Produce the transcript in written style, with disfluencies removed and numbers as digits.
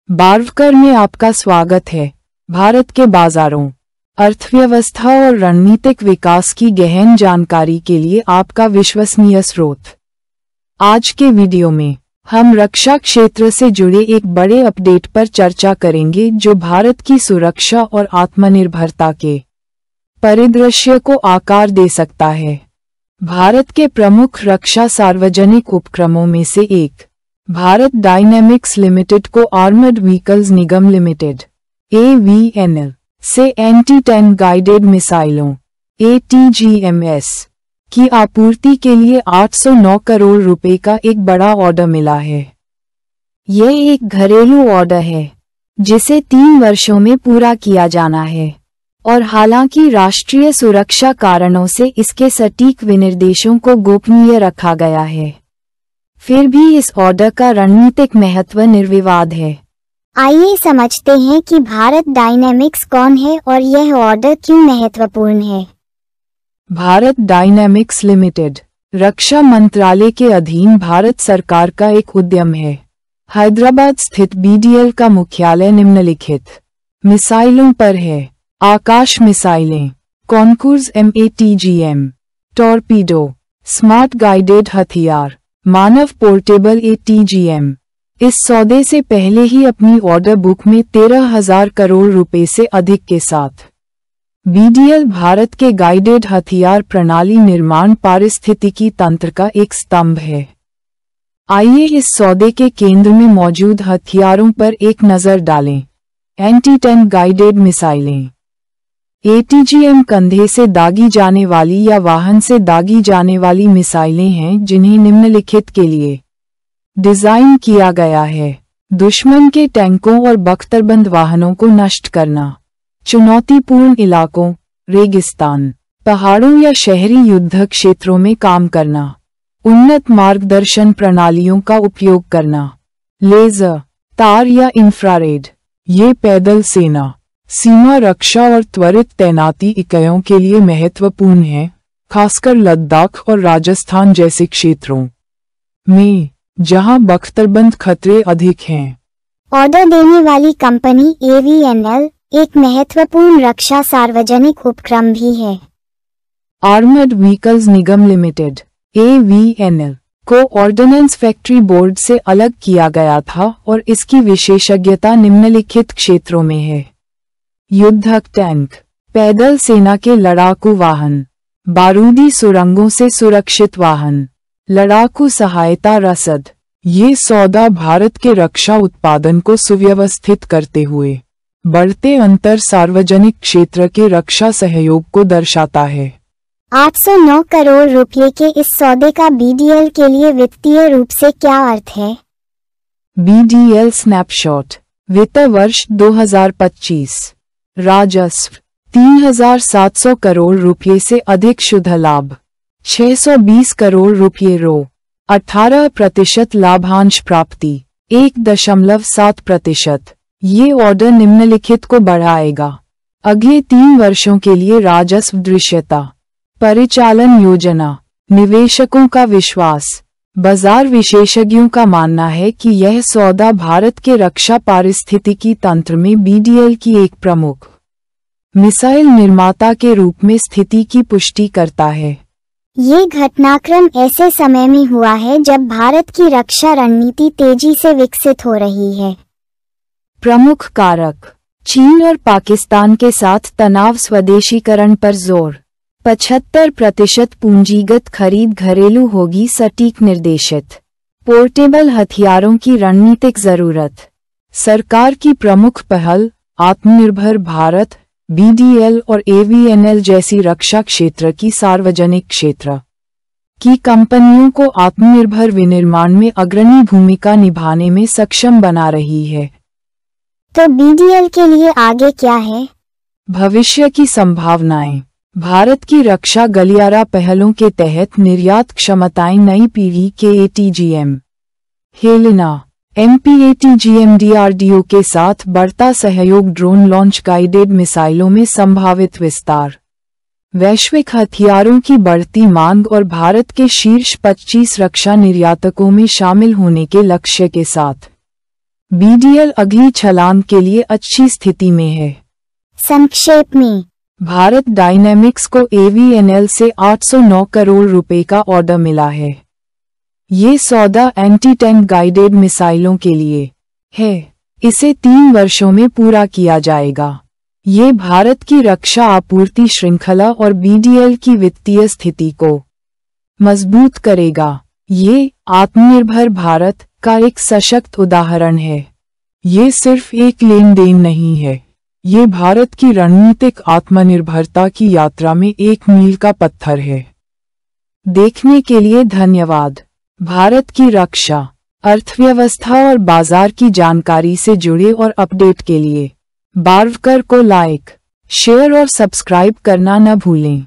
बार्वकर में आपका स्वागत है। भारत के बाजारों, अर्थव्यवस्था और रणनीतिक विकास की गहन जानकारी के लिए आपका विश्वसनीय स्रोत। आज के वीडियो में हम रक्षा क्षेत्र से जुड़े एक बड़े अपडेट पर चर्चा करेंगे जो भारत की सुरक्षा और आत्मनिर्भरता के परिदृश्य को आकार दे सकता है। भारत के प्रमुख रक्षा सार्वजनिक उपक्रमों में से एक भारत डायनेमिक्स लिमिटेड को आर्मर्ड व्हीकल्स निगम लिमिटेड (AVNL) से एंटी-टैंक गाइडेड मिसाइलों (ATGMS) की आपूर्ति के लिए 809 करोड़ रुपए का एक बड़ा ऑर्डर मिला है। यह एक घरेलू ऑर्डर है जिसे 3 वर्षों में पूरा किया जाना है और हालांकि राष्ट्रीय सुरक्षा कारणों से इसके सटीक विनिर्देशों को गोपनीय रखा गया है, फिर भी इस ऑर्डर का रणनीतिक महत्व निर्विवाद है। आइए समझते हैं कि भारत डायनेमिक्स कौन है और यह ऑर्डर क्यों महत्वपूर्ण है। भारत डायनेमिक्स लिमिटेड रक्षा मंत्रालय के अधीन भारत सरकार का एक उद्यम है। हैदराबाद स्थित BDL का मुख्यालय निम्नलिखित मिसाइलों पर है: आकाश मिसाइलें, कॉनकूर्स MATGM, टॉर्पीडो, स्मार्ट गाइडेड हथियार, मानव पोर्टेबल ATGM। इस सौदे से पहले ही अपनी ऑर्डर बुक में 13,000 करोड़ रुपए से अधिक के साथ BDL भारत के गाइडेड हथियार प्रणाली निर्माण पारिस्थितिकी तंत्र का एक स्तंभ है। आइए इस सौदे के केंद्र में मौजूद हथियारों पर एक नज़र डालें। एंटी-टैंक गाइडेड मिसाइलें। ATGM कंधे से दागी जाने वाली या वाहन से दागी जाने वाली मिसाइलें हैं जिन्हें निम्नलिखित के लिए डिजाइन किया गया है: दुश्मन के टैंकों और बख्तरबंद वाहनों को नष्ट करना, चुनौतीपूर्ण इलाकों, रेगिस्तान, पहाड़ों या शहरी युद्ध क्षेत्रों में काम करना, उन्नत मार्गदर्शन प्रणालियों का उपयोग करना, लेजर, तार या इंफ्रारेड। ये पैदल सेना, सीमा रक्षा और त्वरित तैनाती इकाइयों के लिए महत्वपूर्ण है, खासकर लद्दाख और राजस्थान जैसे क्षेत्रों में जहां बख्तरबंद खतरे अधिक हैं। ऑर्डर देने वाली कंपनी AVNL एक महत्वपूर्ण रक्षा सार्वजनिक उपक्रम भी है। आर्मर्ड व्हीकल्स निगम लिमिटेड AVNL को ऑर्डिनेंस फैक्ट्री बोर्ड से अलग किया गया था और इसकी विशेषज्ञता निम्नलिखित क्षेत्रों में है: युद्धक टैंक, पैदल सेना के लड़ाकू वाहन, बारूदी सुरंगों से सुरक्षित वाहन, लड़ाकू सहायता रसद। ये सौदा भारत के रक्षा उत्पादन को सुव्यवस्थित करते हुए बढ़ते अंतर सार्वजनिक क्षेत्र के रक्षा सहयोग को दर्शाता है। 809 करोड़ रुपए के इस सौदे का BDL के लिए वित्तीय रूप से क्या अर्थ है? BDL snapshot. वित्त वर्ष 2025। राजस्व 3,700 करोड़ रुपये से अधिक शुद्ध लाभ 620 करोड़ रुपये रो 18% लाभांश प्राप्ति 1.7%। ये ऑर्डर निम्नलिखित को बढ़ाएगा: अगले 3 वर्षों के लिए राजस्व दृश्यता, परिचालन योजना, निवेशकों का विश्वास। बाजार विशेषज्ञों का मानना है कि यह सौदा भारत के रक्षा पारिस्थितिकी तंत्र में BDL की एक प्रमुख मिसाइल निर्माता के रूप में स्थिति की पुष्टि करता है। ये घटनाक्रम ऐसे समय में हुआ है जब भारत की रक्षा रणनीति तेजी से विकसित हो रही है। प्रमुख कारक: चीन और पाकिस्तान के साथ तनाव, स्वदेशीकरण पर जोर, 75% पूंजीगत खरीद घरेलू होगी, सटीक निर्देशित, पोर्टेबल हथियारों की रणनीतिक जरूरत। सरकार की प्रमुख पहल: आत्मनिर्भर भारत, BDL और AVNL जैसी रक्षा क्षेत्र की सार्वजनिक क्षेत्र की कंपनियों को आत्मनिर्भर विनिर्माण में अग्रणी भूमिका निभाने में सक्षम बना रही है। तो BDL के लिए आगे क्या है? भविष्य की संभावनाएं: भारत की रक्षा गलियारा पहलों के तहत निर्यात क्षमताएं नई पीढ़ी के ATGM, हेलेना, MPATGM, DRDO के साथ बढ़ता सहयोग, ड्रोन लॉन्च गाइडेड मिसाइलों में संभावित विस्तार, वैश्विक हथियारों की बढ़ती मांग और भारत के शीर्ष 25 रक्षा निर्यातकों में शामिल होने के लक्ष्य के साथ बीडीएल अगली छलांग के लिए अच्छी स्थिति में है। संक्षेप में, भारत डायनेमिक्स को एवीएनएल से 809 करोड़ रुपए का ऑर्डर मिला है। ये सौदा एंटी टैंक गाइडेड मिसाइलों के लिए है। इसे 3 वर्षों में पूरा किया जाएगा। ये भारत की रक्षा आपूर्ति श्रृंखला और बीडीएल की वित्तीय स्थिति को मजबूत करेगा। ये आत्मनिर्भर भारत का एक सशक्त उदाहरण है। ये सिर्फ एक लेन देन नहीं है, ये भारत की रणनीतिक आत्मनिर्भरता की यात्रा में एक मील का पत्थर है। देखने के लिए धन्यवाद। भारत की रक्षा, अर्थव्यवस्था और बाजार की जानकारी से जुड़े और अपडेट के लिए बार्वकर को लाइक, शेयर और सब्सक्राइब करना न भूलें।